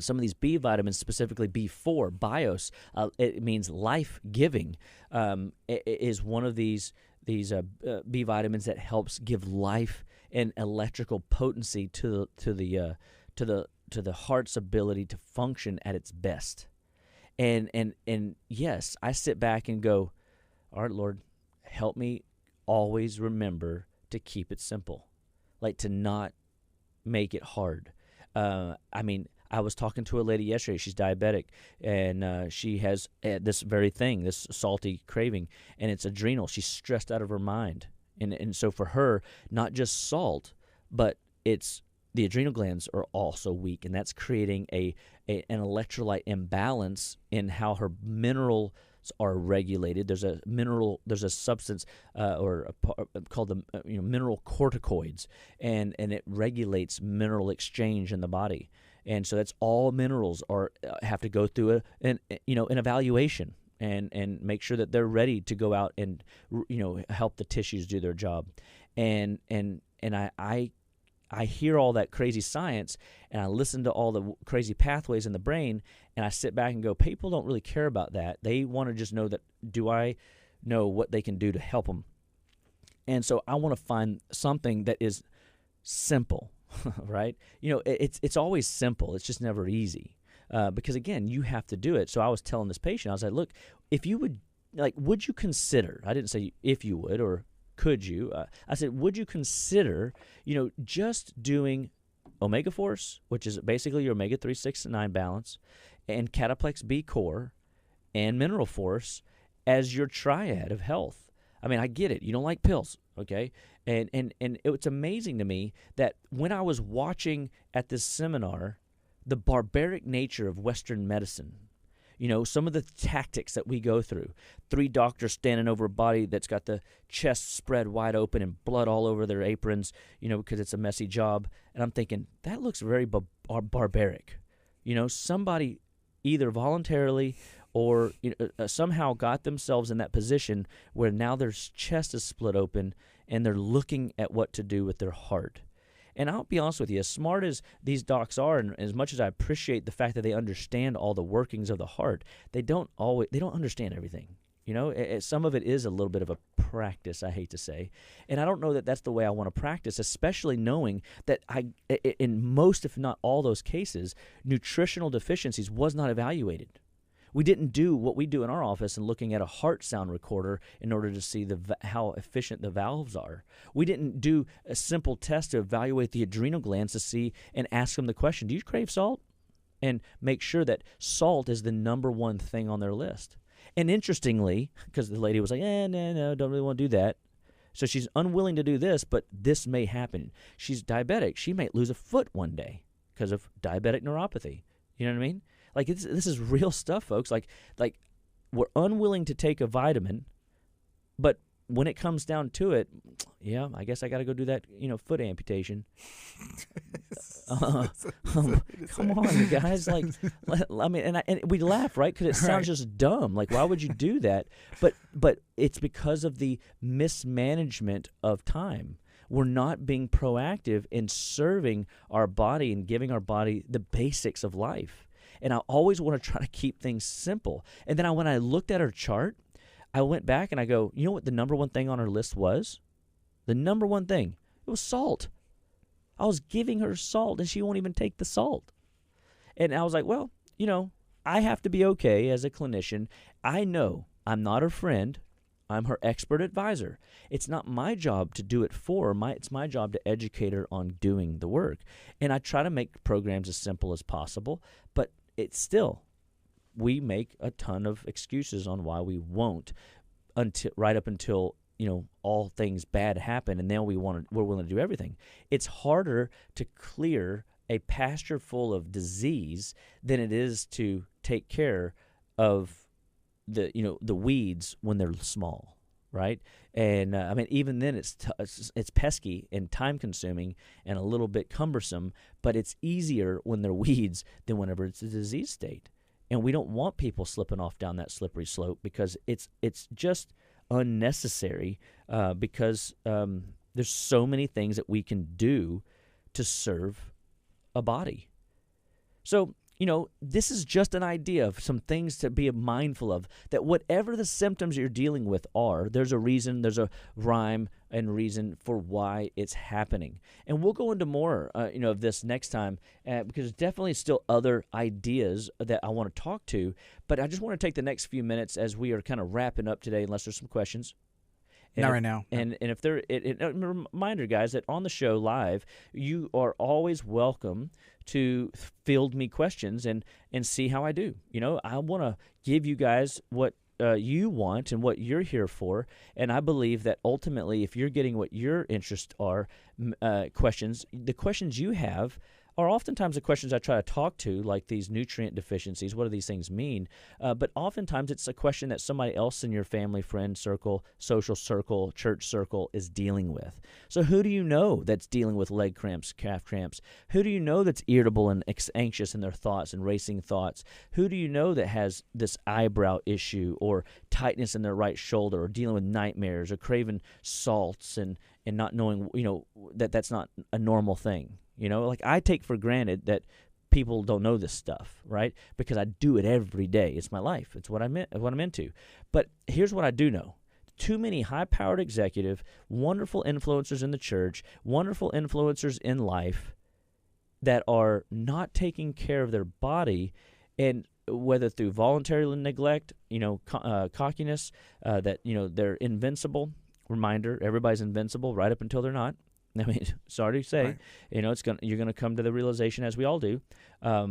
Some of these B vitamins, specifically B4, BIOS, it means life-giving, is one of these B vitamins that helps give life and electrical potency to the heart's ability to function at its best. And yes, I sit back and go, all right, Lord, help me always remember to keep it simple, like to not make it hard. I was talking to a lady yesterday. She's diabetic, and she has this very thing, this salty craving, and it's adrenal. She's stressed out of her mind. And so for her, not just salt, but it's the adrenal glands are also weak, and that's creating an electrolyte imbalance in how her minerals are regulated. There's a substance called the mineral corticoids, and it regulates mineral exchange in the body. And so that's all minerals have to go through an evaluation. And make sure that they're ready to go out and help the tissues do their job, and I hear all that crazy science, and I listen to all the crazy pathways in the brain, and I sit back and go, people don't really care about that. They want to just know that, do I know what they can do to help them? And so I want to find something that is simple, right? It's always simple. It's just never easy because, again, you have to do it. So I was telling this patient, I was like, look, if you would you consider, I didn't say if you would or could you, I said, would you consider, just doing Omega Force, which is basically your Omega-3, 6, and 9 balance, and Cataplex B Core and Mineral Force as your triad of health. I mean, I get it. You don't like pills, okay? And it's amazing to me that when I was watching at this seminar, the barbaric nature of Western medicine, some of the tactics that we go through, 3 doctors standing over a body that's got the chest spread wide open and blood all over their aprons, because it's a messy job. And I'm thinking, that looks very barbaric. Somebody either voluntarily or somehow got themselves in that position where now their chest is split open and they're looking at what to do with their heart. And I'll be honest with you, as smart as these docs are, and as much as I appreciate the fact that they understand all the workings of the heart, they don't understand everything. Some of it is a little bit of a practice, I hate to say. And I don't know that that's the way I want to practice, especially knowing that in most, if not all those cases, nutritional deficiencies was not evaluated. We didn't do what we do in our office and looking at a heart sound recorder in order to see how efficient the valves are. We didn't do a simple test to evaluate the adrenal glands to see and ask them the question, do you crave salt? And make sure that salt is the number one thing on their list. And interestingly, because the lady was like, no, don't really want to do that. So she's unwilling to do this, but this may happen. She's diabetic. She might lose a foot one day because of diabetic neuropathy. You know what I mean? Like this is real stuff, folks. Like we're unwilling to take a vitamin, but when it comes down to it, yeah, I guess I got to go do that, foot amputation. Come on, you guys. Like, I mean, and we laugh, right? Because it sounds just dumb. Like, why would you do that? But it's because of the mismanagement of time. We're not being proactive in serving our body and giving our body the basics of life. And I always want to try to keep things simple. And then when I looked at her chart, I went back and I go, you know what the number one thing on her list was? The number one thing, it was salt. I was giving her salt and she won't even take the salt. And I was like, well, I have to be okay as a clinician. I know I'm not her friend. I'm her expert advisor. It's not my job to do it for her. It's my job to educate her on doing the work. And I try to make programs as simple as possible, but it's still, we make a ton of excuses on why we won't right up until all things bad happen, and then we're willing to do everything. It's harder to clear a pasture full of disease than it is to take care of the weeds when they're small, right? And I mean, even then it's pesky and time consuming and a little bit cumbersome, but it's easier when they're weeds than whenever it's a disease state. And we don't want people slipping off down that slippery slope because it's just unnecessary because there's so many things that we can do to serve a body. So, this is just an idea of some things to be mindful of, that whatever the symptoms you're dealing with are, there's a reason, there's a rhyme and reason for why it's happening. And we'll go into more, of this next time because there's definitely still other ideas that I want to talk to, but I just want to take the next few minutes as we are kind of wrapping up today, unless there's some questions. Not right now. And if there, a reminder, guys, that on the show live, you are always welcome to field me questions and see how I do. I want to give you guys what you want and what you're here for, and I believe that ultimately, if you're getting what your interests are, the questions you have are oftentimes the questions I try to talk to, like these nutrient deficiencies. What do these things mean? But oftentimes it's a question that somebody else in your family, friend circle, social circle, church circle is dealing with. So who do you know that's dealing with leg cramps, calf cramps? Who do you know that's irritable and anxious in their thoughts and racing thoughts? Who do you know that has this eyebrow issue or tightness in their right shoulder or dealing with nightmares or craving salts and not knowing, that's not a normal thing? Like I take for granted that people don't know this stuff, right? Because I do it every day. It's my life. It's what I'm into. But here's what I do know. too many high-powered executive, wonderful influencers in the church, wonderful influencers in life that are not taking care of their body, and whether through voluntary neglect, cockiness, that, they're invincible. Reminder, everybody's invincible right up until they're not. I mean, sorry to say, Right. You're gonna come to the realization, as we all do, my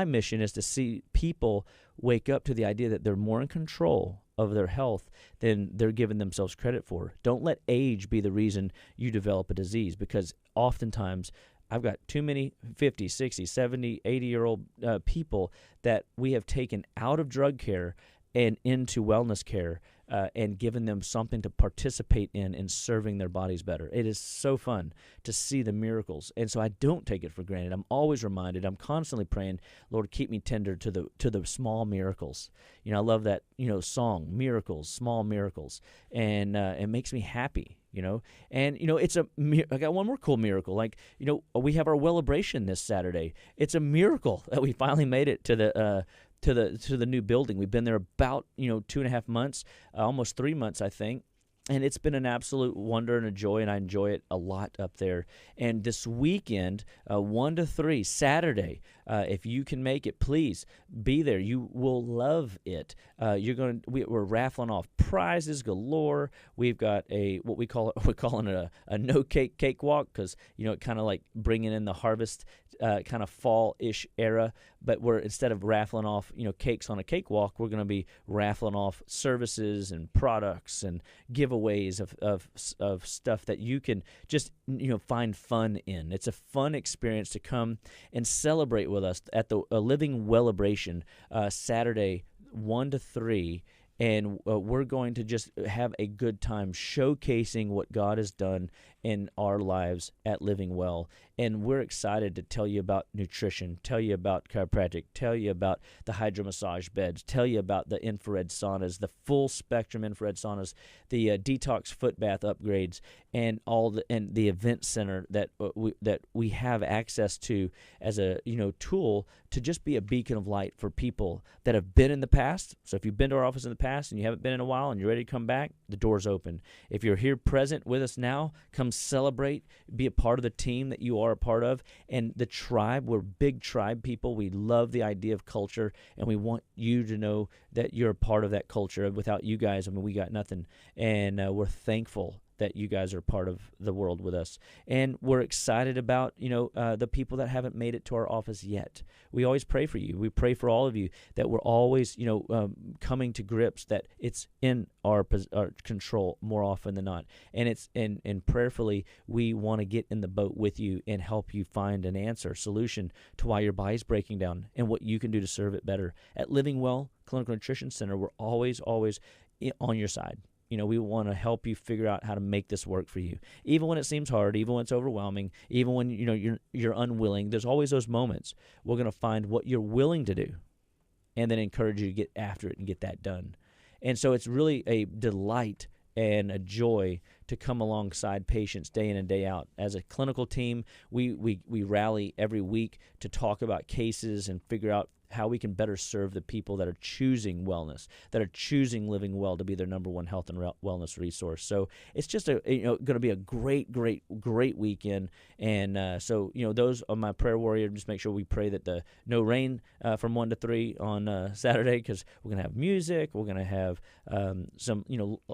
mission is to see people wake up to the idea that they're more in control of their health than they're giving themselves credit for. Don't let age be the reason you develop a disease, because oftentimes I've got too many 50, 60, 70, 80-year-old people that we have taken out of drug care and into wellness care, and given them something to participate in serving their bodies better. It is so fun to see the miracles, and so I don't take it for granted. I'm always reminded. I'm constantly praying, Lord, keep me tender to the small miracles. I love that song, miracles, small miracles, and it makes me happy. And I got one more cool miracle. Like, we have our Wellabration this Saturday. It's a miracle that we finally made it to the new building. We've been there about 2.5 months, almost 3 months, I think. And it's been an absolute wonder and a joy, and I enjoy it a lot up there. And this weekend, 1 to 3, Saturday, if you can make it, please be there. You will love it. We're raffling off prizes galore. We've got we're calling it a no cake walk, because it kind of like bringing in the harvest kind of fall-ish era. But we're, instead of raffling off cakes on a cakewalk, we're going to be raffling off services and products and giveaways of stuff that you can just find fun in. It's a fun experience to come and celebrate with us at the Living Wellabration Saturday 1 to 3. And we're going to just have a good time showcasing what God has done in our lives at Living Well. And we're excited to tell you about nutrition, tell you about chiropractic, tell you about the hydromassage beds, tell you about the infrared saunas, the full spectrum infrared saunas, the detox foot bath upgrades, and the event center that we have access to as a tool to just be a beacon of light for people that have been in the past. So if you've been to our office in the past and you haven't been in a while and you're ready to come back, the door's open. If you're here present with us now, come celebrate, be a part of the team that you are a part of. And the tribe, we're big tribe people. We love the idea of culture, and we want you to know that you're a part of that culture. Without you guys, we got nothing. And we're thankful that you guys are part of the world with us. And we're excited about, the people that haven't made it to our office yet. We always pray for you. We pray for all of you that we're always, coming to grips that it's in our control more often than not. And prayerfully, we want to get in the boat with you and help you find an answer, solution to why your body's breaking down and what you can do to serve it better. At Living Well Clinical Nutrition Center, we're always on your side. We want to help you figure out how to make this work for you. Even when it seems hard, even when it's overwhelming, even when you're unwilling, there's always those moments. We're going to find what you're willing to do and then encourage you to get after it and get that done. And so it's really a delight and a joy to come alongside patients day in and day out. As a clinical team, we rally every week to talk about cases and figure out how we can better serve the people that are choosing wellness, that are choosing Living Well to be their number one health and wellness resource. So it's just going to be a great, great, great weekend. And so those are my prayer warrior. Just make sure we pray that the no rain from 1 to 3 on Saturday, because we're going to have music. We're going to have some,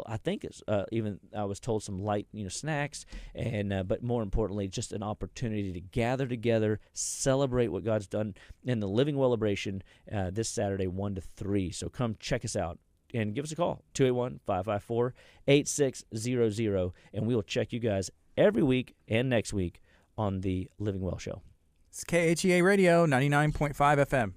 I think it's even, I was told, some light, snacks, and but more importantly, just an opportunity to gather together, celebrate what God's done in the Living Wellabration this Saturday, 1 to 3. So come check us out and give us a call, 281-554-8600, and we will check you guys every week and next week on the Living Well Show. It's KHEA Radio, 99.5 FM.